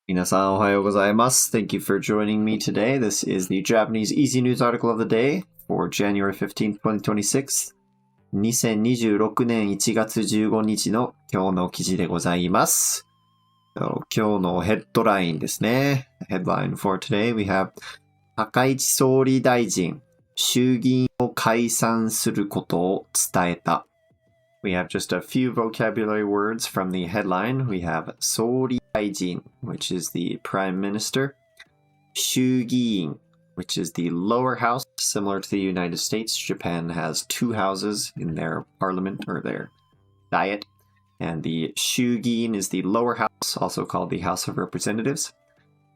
皆さんおはようございます。Thank you for joining me today. This is the Japanese Easy News article of the day for January 15th, 2026. 2026年1月15日の今日の記事でございます。今日のヘッドラインですね。Headline for today we have 高市総理大臣、衆議院を解散することを伝えた。We have just a few vocabulary words from the headline. We have 総理大臣, which is the prime minister. 衆議院, which is the lower house. Similar to the United States, Japan has two houses in their parliament or their diet. And the 衆議院 is the lower house, also called the House of Representatives.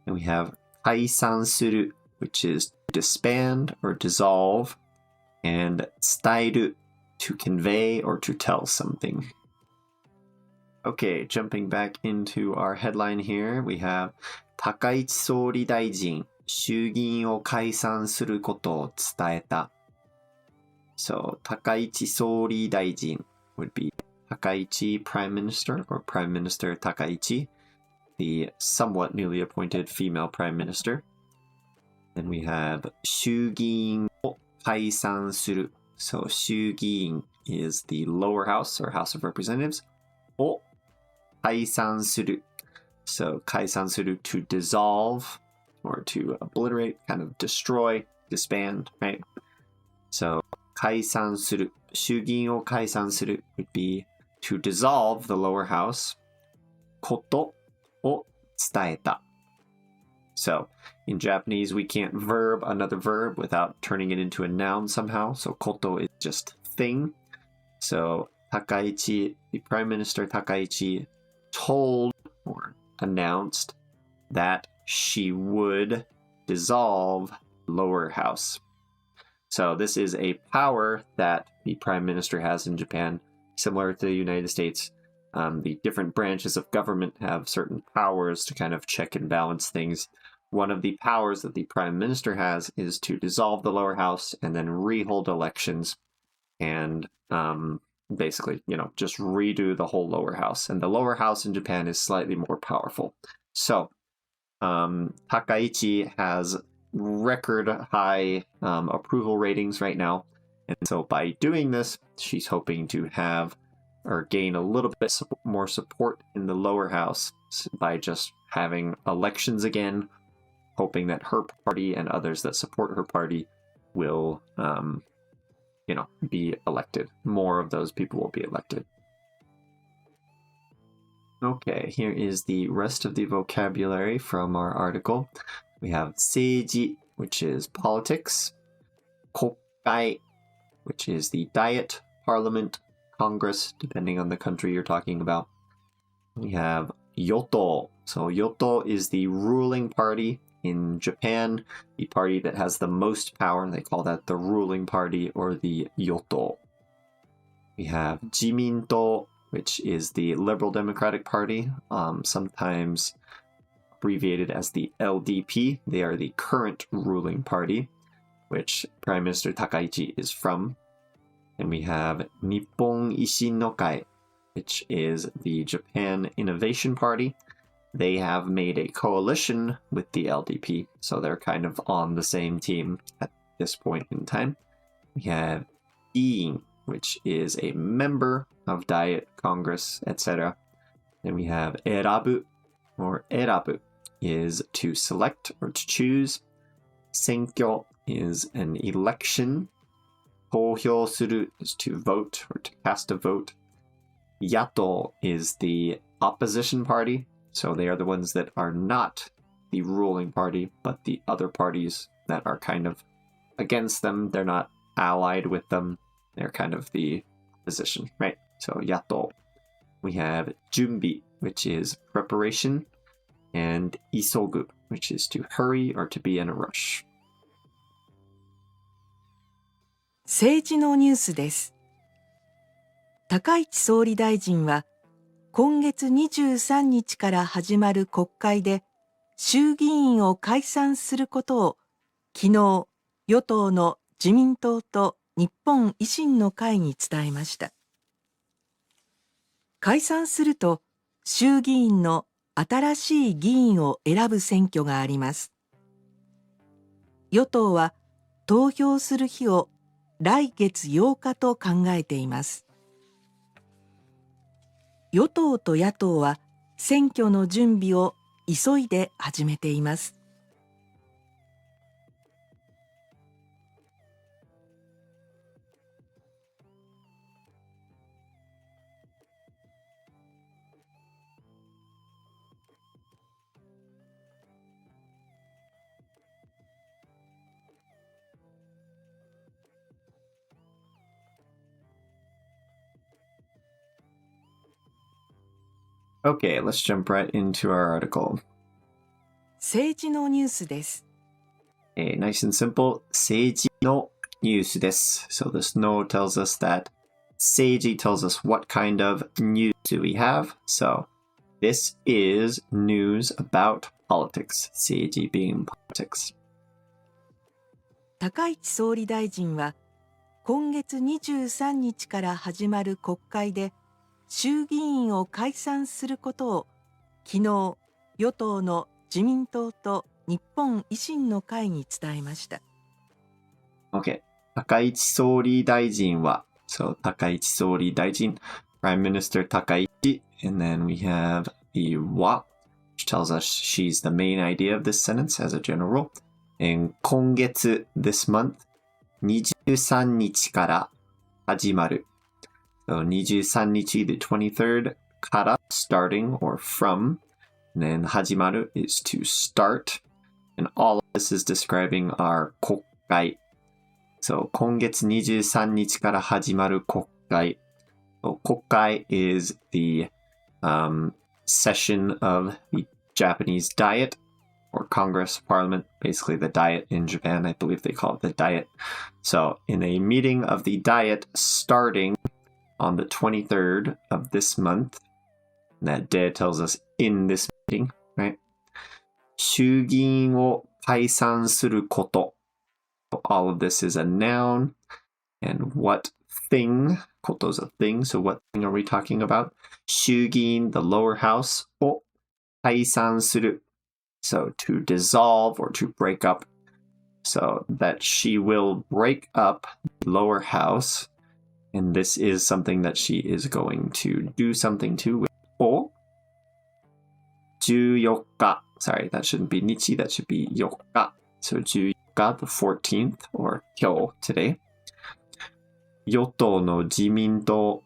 And we have 解散する, which is to disband or dissolve. And 伝える, to convey or to tell something. Okay, jumping back into our headline here, we have 高市総理大臣、衆議院を解散することを伝えた。So, 高市総理大臣 would be 高市 Prime Minister or Prime Minister 高市, the somewhat newly appointed female Prime Minister. Then we have 衆議院を解散する。So, 衆議院 is the lower house or House of Representatives. を解散する. So, 解散する to dissolve or to obliterate, kind of destroy, disband, right? So, 解散する. 衆議院を解散する would be to dissolve the lower house. ことを伝えた. So, in Japanese, we can't verb another verb without turning it into a noun somehow. So, koto is just thing. So, Takaichi, the Prime Minister Takaichi, told or announced that she would dissolve lower house. So, this is a power that the Prime Minister has in Japan, similar to the United States. The different branches of government have certain powers to kind of check and balance things. One of the powers that the prime minister has is to dissolve the lower house and then rehold elections and basically, just redo the whole lower house. And the lower house in Japan is slightly more powerful. So, Takaichi has record high approval ratings right now. And so by doing this, she's hoping to have or gain a little bit more support in the lower house by just having elections again, hoping that her party and others that support her party will, be elected. More of those people will be elected. Okay, here is the rest of the vocabulary from our article. We have 政治, which is politics. 国会, which is the diet, parliament, Congress, depending on the country you're talking about. We have 与党. So 与党 is the ruling party in Japan, the party that has the most power. They call that the ruling party or the 与党. We have 自民党, which is the Liberal Democratic Party, sometimes abbreviated as the LDP. They are the current ruling party, which Prime Minister Takaichi is from. And we have 日本維新の会, which is the Japan Innovation Party. They have made a coalition with the LDP, so they're kind of on the same team at this point in time. We have 議員, which is a member of Diet, Congress, etc. Then we have 選ぶ, or 選ぶ is to select or to choose. 選挙 is an election. 投票する is to vote or to cast a vote. 野党 is the opposition party. So they are the ones that are not the ruling party, but the other parties that are kind of against them. They're not allied with them. They're kind of the opposition, right? So 野党. We have 準備, which is preparation, and 急ぐ, which is to hurry or to be in a rush. 政治のニュースです。高市総理大臣は今月23日から始まる国会で衆議院を解散することを昨日与党の自民党と日本維新の会に伝えました。解散すると衆議院の新しい議員を選ぶ選挙があります。与党は投票する日を来月8日と考えています。与党と野党は選挙の準備を急いで始めています。Okay, let's jump right into our article. 政治のニュースです。Nice and simple. 政治のニュースです。So this no tells us that 政治 tells us what kind of news do we have. So this is news about politics. 政治 being politics. 高市総理大臣は今月23日から始まる国会で衆議院を解散することを昨日与党の自民党と日本維新の会に伝えました。Okay. 高市総理大臣は So 高市総理大臣 Prime Minister 高市 and then we have the wa which tells us she's the main idea of this sentence as a general rule. And 今月 this month 23日から始まる So 23日 the 23rd から starting or from and then 始まる is to start and all of this is describing our 国会 So 今月23日から始まる国会 So 国会 is the session of the Japanese Diet or Congress, Parliament, basically the Diet in Japan. I believe they call it the Diet. So in a meeting of the Diet starting on the 23rd of this month, and that day tells us in this meeting, right? 衆議院を解散すること. So all of this is a noun. And what thing? こと is a thing. So what thing are we talking about? 衆議院, the lower house, を解散する. So to dissolve or to break up. So that she will break up the lower house. And this is something that she is going to do something to with. を14日. Sorry, that shouldn't be Nichi, that should be 4日. So 14日, the 14th, or 今日, today. 与党の自民党.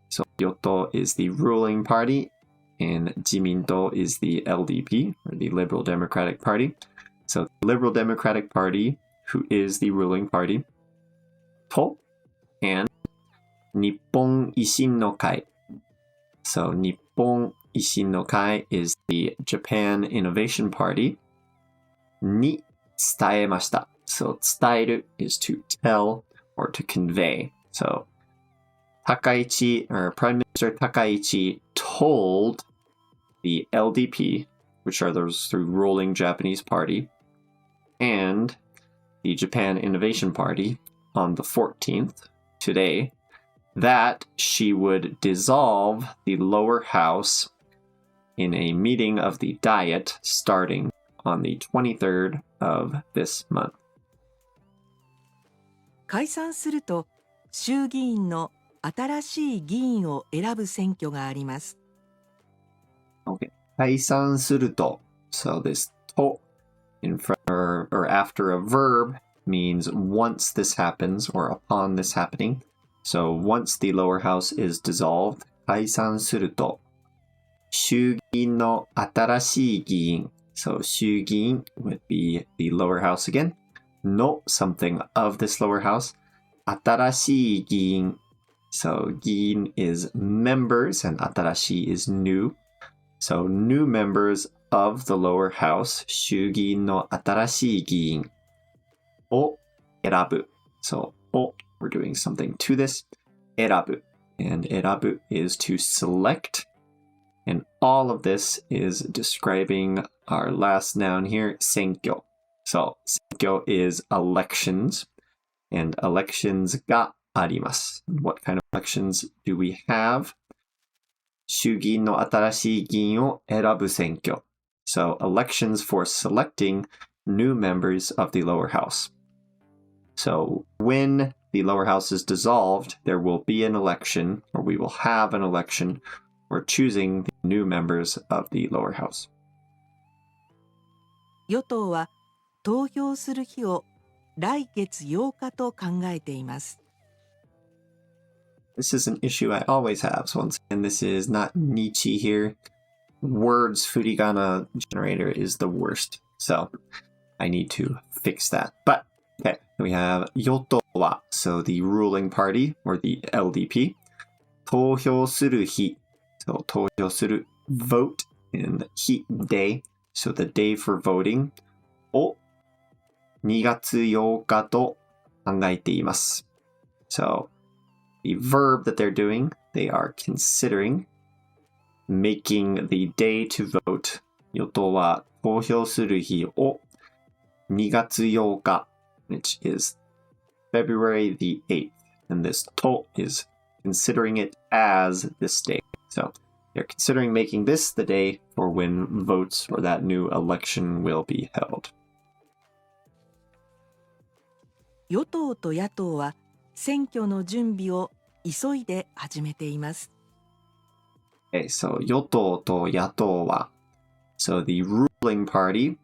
So 与党 is the ruling party. And 自民党 is the LDP, or the Liberal Democratic Party. So the Liberal Democratic Party, who is the ruling party. と and 日本維新の会. So 日本維新の会 is the Japan Innovation Party. に伝えました. So 伝える is to tell or to convey. So 高市 or Prime Minister 高市 told the LDP, which are those three ruling Japanese party, and the Japan Innovation Party on the 14th, today, that she would dissolve the lower house in a meeting of the Diet starting on the 23rd of this month. 解散すると衆議院の新しい議員を選ぶ選挙があります。Okay. 解散すると. So this と in front or after a verb means once this happens or upon this happening. So once the lower house is dissolved, 解散すると衆議院の新しい議員. So 衆議院 would be the lower house again. の something of this lower house. 新しい議員. So 議員 is members and 新しい is new. So new members of the lower house, 衆議院の新しい議員を選ぶ. So を we're doing something to this. 選ぶ. And 選ぶ is to select. And all of this is describing our last noun here, 選挙. So 選挙 is elections. And elections があります. What kind of elections do we have? 衆議院の新しい議員を選ぶ選挙。So, elections for selecting new members of the lower house. So, when the lower house is dissolved, there will be an election, or we will have an election for choosing the new members of the lower house. 与党は投票する日を来月8日と考えています。This is an issue I always have. So once again, this is not Nietzsche here. Words Furigana generator is the worst. So I need to fix that. But okay, we have 与党は so the ruling party or the LDP. 投票する日 so 投票する vote in 日 day. So the day for voting を2月8日と考えています。So the verb that they're doing, they are considering making the day to vote. 与党は投票する日を2月8日 which is February the 8th. And this と is considering it as this day. So they're considering making this the day for when votes for that new election will be held. 与党と野党は選挙の準備を急いで始めています。Okay, so 与党と野党は so the ruling party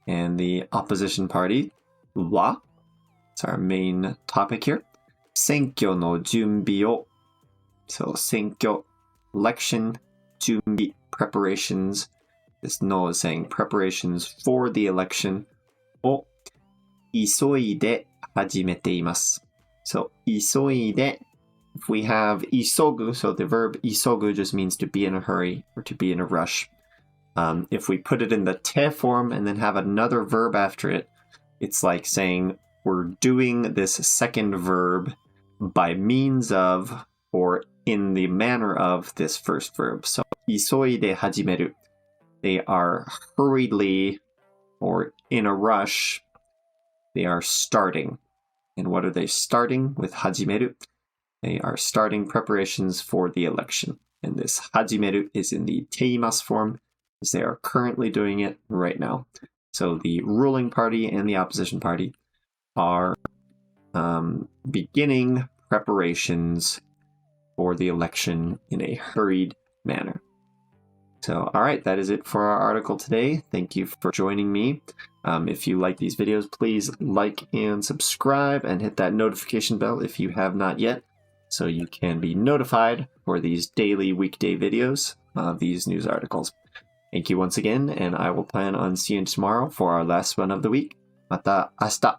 and the opposition party は it's our main topic here 選挙の準備を so 選挙 election 準備 preparations this no is saying preparations for the election を急いで始めています。So 急いで if we have 急ぐ so the verb 急ぐ just means to be in a hurry or to be in a rush. If we put it in the te form and then have another verb after it, it's like saying we're doing this second verb by means of or in the manner of this first verb. So 急いで始める they are hurriedly or in a rush. They are starting. And what are they starting with 始める? They are starting preparations for the election. And this 始める is in the teimasu form, as they are currently doing it right now. So the ruling party and the opposition party are beginning preparations for the election in a hurried manner. So, all right, that is it for our article today. Thank you for joining me. If you like these videos, please like and subscribe and hit that notification bell if you have not yet, so you can be notified for these daily weekday videos of these news articles. Thank you once again, and I will plan on seeing you tomorrow for our last one of the week. また明日。